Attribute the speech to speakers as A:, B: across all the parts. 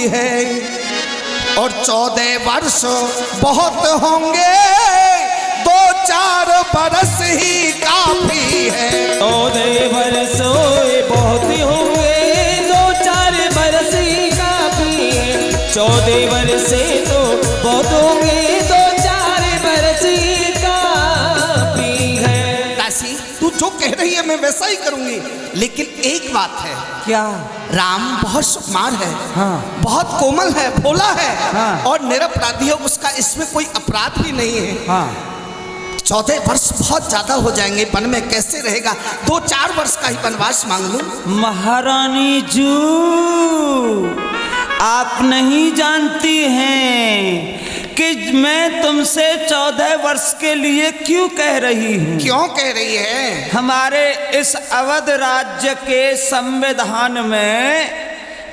A: है और 14 वर्ष बहुत होंगे, 2-4 बरस ही काफी है।
B: 14 वर्ष बहुत होंगे, 2-4 बरस ही काफी है। 14 वर्ष तो बहुत होंगे, 2-4 बरस ही काफी है।
A: दासी तू जो कह रही है मैं वैसा ही करूंगी, लेकिन एक बात है।
B: क्या?
A: राम बहुत सुकुमार है,
B: हाँ।
A: बहुत कोमल है, भोला है,
B: हाँ।
A: और निरपराधी है, उसका इसमें कोई अपराध भी नहीं है।
B: हाँ।
A: 14 वर्ष बहुत ज्यादा हो जाएंगे, वन में कैसे रहेगा? 2-4 वर्ष का ही वनवास मांग लूं।
B: महारानी जू, आप नहीं जानती हैं कि मैं तुमसे 14 वर्ष के लिए क्यों कह रही हूँ।
A: क्यों कह रही है?
B: हमारे इस अवध राज्य के संविधान में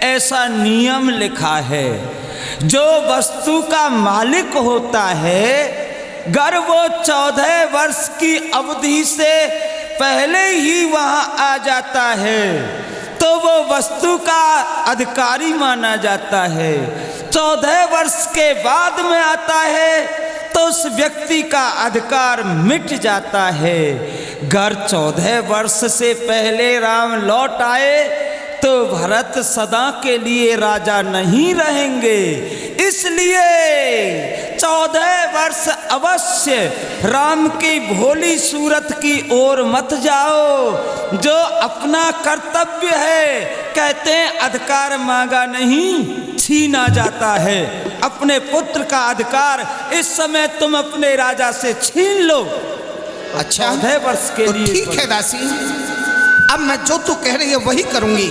B: ऐसा नियम लिखा है, जो वस्तु का मालिक होता है, अगर वो 14 वर्ष की अवधि से पहले ही वहाँ आ जाता है तो वो वस्तु का अधिकारी माना जाता है। 14 वर्ष के बाद में आता है तो उस व्यक्ति का अधिकार मिट जाता है। अगर 14 वर्ष से पहले राम लौट आए तो भरत सदा के लिए राजा नहीं रहेंगे, इसलिए 14 वर्ष अवश्य राम की भोली सूरत की ओर मत जाओ। जो अपना कर्तव्य है, कहते हैं अधिकार मांगा नहीं छीना जाता है। अपने पुत्र का अधिकार इस समय तुम अपने राजा से छीन लो।
A: अच्छा
B: 14 वर्ष के
A: तो
B: लिए
A: ठीक है दासी, अब मैं जो तू कह रही है वही करूंगी,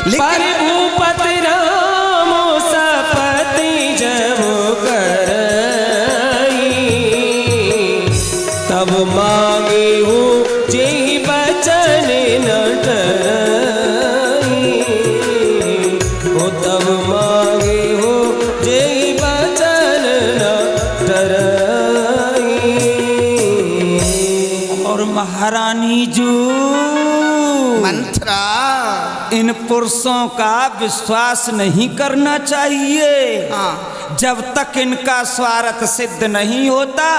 A: लेकिन
B: भूपति राम सपति जब करई, तब मांगे हूँ जेहि बचन न डरई, हो तब मांगे हूँ जेहि बचन न डरई। और महारानी जू,
A: मंत्रा,
B: इन पुरुषों का विश्वास नहीं करना चाहिए।
A: हाँ।
B: जब तक इनका स्वार्थ सिद्ध नहीं होता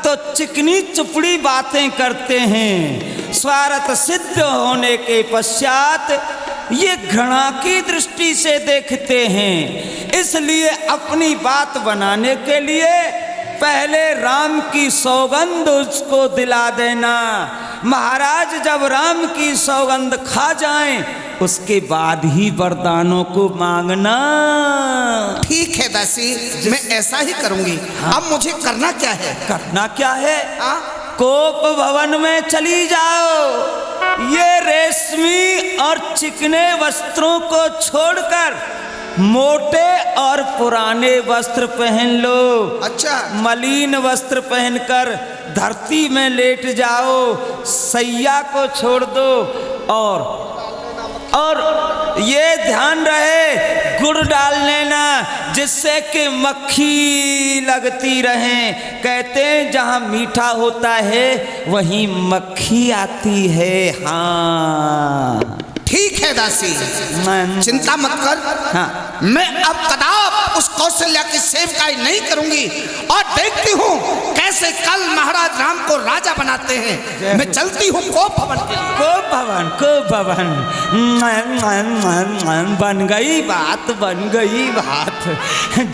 B: तो चिकनी चुपड़ी बातें करते हैं। स्वार्थ सिद्ध होने के पश्चात ये घृणा की दृष्टि से देखते हैं। इसलिए अपनी बात बनाने के लिए पहले राम की सौगंध उसको दिला देना। महाराज जब राम की सौगंध खा जाएं, उसके बाद ही वरदानों को मांगना।
A: ठीक है दासी, मैं ऐसा ही करूंगी।
B: हाँ।
A: अब मुझे करना क्या है?
B: करना क्या है?
A: हाँ?
B: कोप भवन में चली जाओ। ये रेशमी और चिकने वस्त्रों को छोड़कर मोटे और पुराने वस्त्र पहन लो। अच्छा। मलिन वस्त्र पहनकर धरती में लेट जाओ, सैया को छोड़ दो, और ये ध्यान रहे गुड़ डाल लेना, जिससे कि मक्खी लगती रहे। कहते हैं जहाँ मीठा होता है वहीं मक्खी आती है। हाँ
A: ठीक है दासी, चिंता मत कर।
B: हाँ।
A: मैं अब कदाप उस कौशल्या की सेवकाई नहीं करूंगी और देखती हूँ कैसे कल महाराज राम को राजा बनाते हैं। मैं चलती हूँ कोप भवन के लिए।
B: कोप भवन, कोप भवन। बन गई बात, बन गई बात।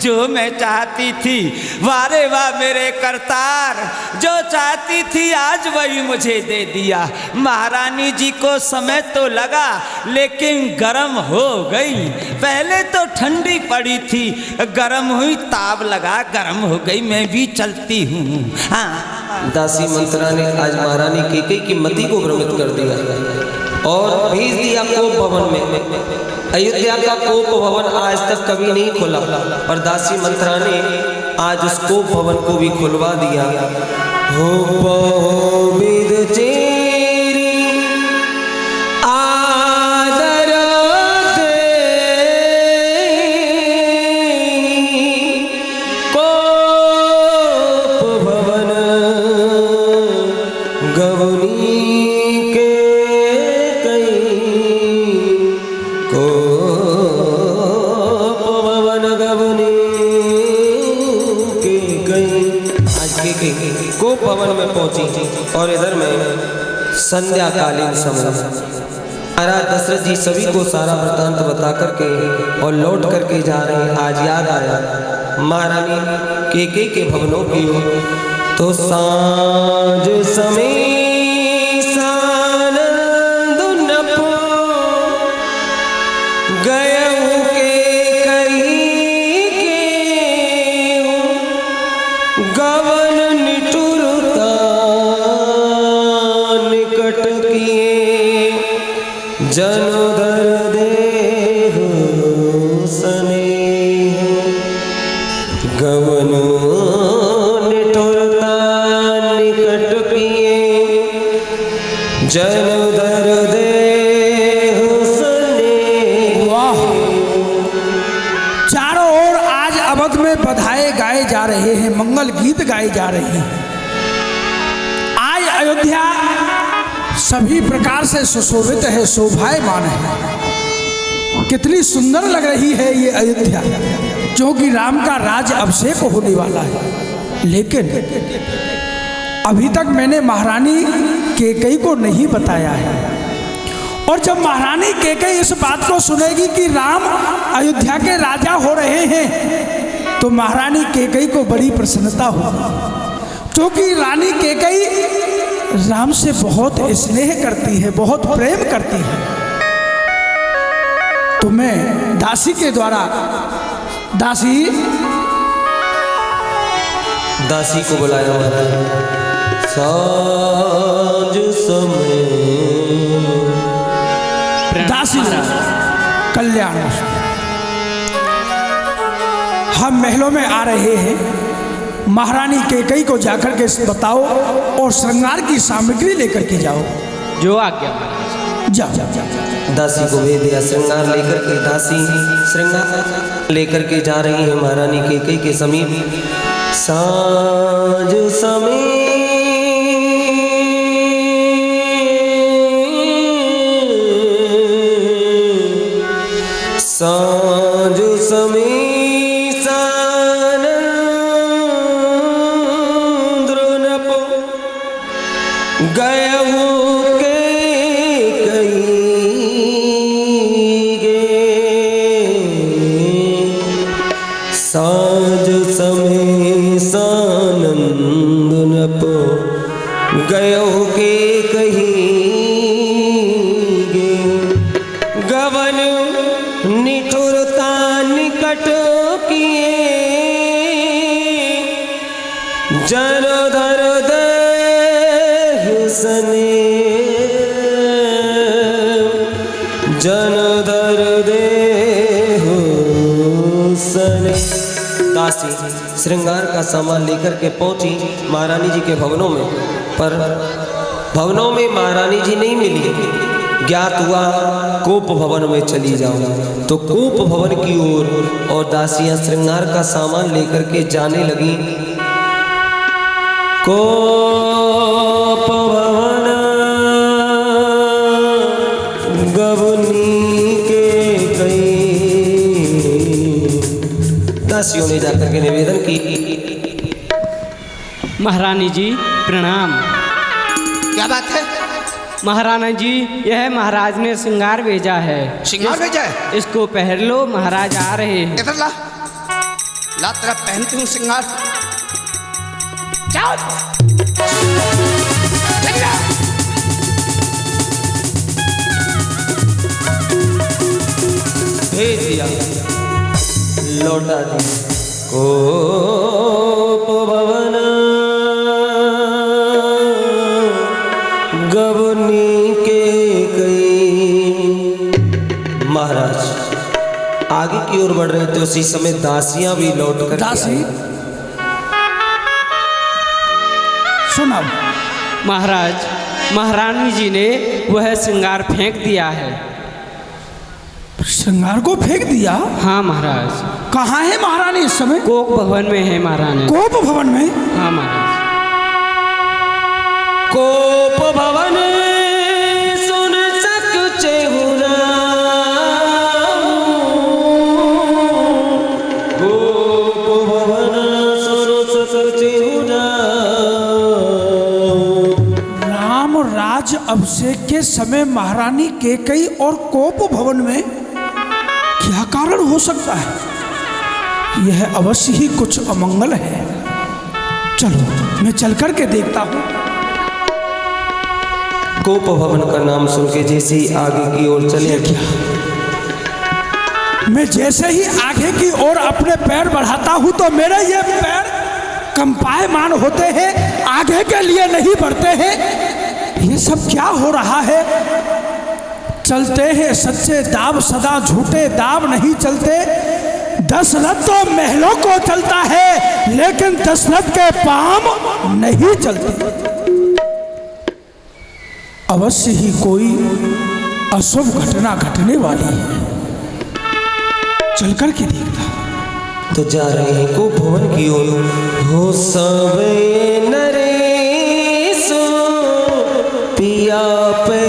B: जो मैं चाहती थी, वारे वाह मेरे करतार, जो चाहती थी आज वही मुझे दे दिया। महारानी जी को समय तो लगा, लेकिन गरम हो गई। पहले तो ठंडी पड़ी थी, गरम हुई, ताव लगा, गरम हो गई। मैं भी चलती हूँ। हाँ।
C: दासी मंत्रा ने आज महारानी कैकेयी की मति को भ्रमित कर दिया और भेज दिया कोप भवन में। अयोध्या का कोप भवन आज तक कभी नहीं खुला और दासी मंत्रा ने आज उस कोप भवन को भी खुलवा दिया। हो बहुविध चेरी आदर दे, कोप भवन गवनी के कई, कोप भवन कोप भवन में पहुंची और इधर में संध्याकालीन समय महाराज दशरथ जी सभी को सारा वृतांत बता करके और लौट करके जा रहे हैं। आज याद आया महारानी केकई के भवनों की ओर। तो सांझ समय सानंद नपो गयऊ के कहीं के गवन निठुरता निकट किए जनोदर देह स्नेह गवन निठुरता निकट किए जनोदर देह स्नेह।
D: वाह, चारों ओर आज अवध में बधाई गाए जा रहे हैं, मंगल गीत गाए जा रहे हैं। आज अयोध्या सभी प्रकार से सुशोभित है, शोभायमान है। कितनी सुंदर लग रही है ये अयोध्या, क्योंकि राम का राज अभिषेक होने वाला है। लेकिन अभी तक मैंने महारानी केकई को नहीं बताया है, और जब महारानी केकई इस बात को सुनेगी कि राम अयोध्या के राजा हो रहे हैं, तो महारानी केकई को बड़ी प्रसन्नता होगी, क्योंकि रानी केकई राम से बहुत स्नेह करती है, बहुत प्रेम करती है। तो मैं दासी के द्वारा दासी
C: को बुलाया सांझ समय
D: दासी कल्याण। हम महलों में आ रहे हैं, महारानी केकई को जाकर के बताओ और श्रृंगार की सामग्री लेकर के जाओ।
E: जो आज्ञा।
D: जाओ जाओ जाओ।
C: दासी को भेज दिया। श्रृंगार लेकर के दासी श्रृंगार लेकर के जा रही है महारानी केकई के समीप। सांझ समय सांझ समय गयऊ के कहीं गे सांझ समय सानंद नपो गयऊ के कहीं गे गवन निठुरता निकट किए जनोधर जनोदर देह सने। दासी श्रृंगार का सामान लेकर के पहुंची महारानी जी के भवनों में, पर भवनों में महारानी जी नहीं मिली। ज्ञात हुआ कोप भवन में चली जाओ। तो कोप भवन की ओर और दासियां श्रृंगार का सामान लेकर के जाने लगी। कोप भवन गवनी के कई। दासियों ने जाकर के निवेदन की।
E: महारानी जी प्रणाम।
A: क्या बात है?
E: महारानी जी, यह महाराज ने श्रृंगार भेजा है।
A: श्रृंगार भेजा है?
E: इसको पहन लो, महाराज आ रहे हैं।
A: इधर ला, ला तेरा पहनती हूँ श्रृंगार। जाओ
C: भेज दिया, लौटा दिया। कोप भवन गवनी के कई। महाराज आगे की ओर बढ़ रहे थे, उसी समय दासियां भी लौट कर
D: दासी सुनाओ।
E: महाराज, महारानी जी ने वह श्रृंगार फेंक दिया है।
D: श्रृंगार को फेंक दिया?
E: हाँ महाराज।
D: कहाँ है महारानी इस समय?
E: कोप भवन में है महारानी।
D: कोप भवन में?
E: हाँ महाराज।
C: कोप भवन सुन सकुचे हुना, कोप भवन सुन सकुचे हुना।
D: अभिषेक के समय महारानी कैकेयी और कोप भवन में क्या कारण हो सकता है? यह अवश्य ही कुछ अमंगल है। चलो मैं चल कर के देखता हूँ।
C: कोप भवन का नाम सुन के जैसे ही आगे की ओर चले,
D: मैं जैसे ही आगे की ओर अपने पैर बढ़ाता हूँ तो मेरे ये पैर कंपायमान होते हैं, आगे के लिए नहीं बढ़ते हैं। ये सब क्या हो रहा है? चलते हैं सच्चे दाव सदा, झूठे दाव नहीं चलते। दशरथ तो महलों को चलता है, लेकिन दशरथ के पांव नहीं चलते। अवश्य ही कोई अशुभ घटना घटने वाली है। चल कर के देखता।
C: तो जा रहे हैं कोप भवन की ओर। हो सवे नरेशो पिया पे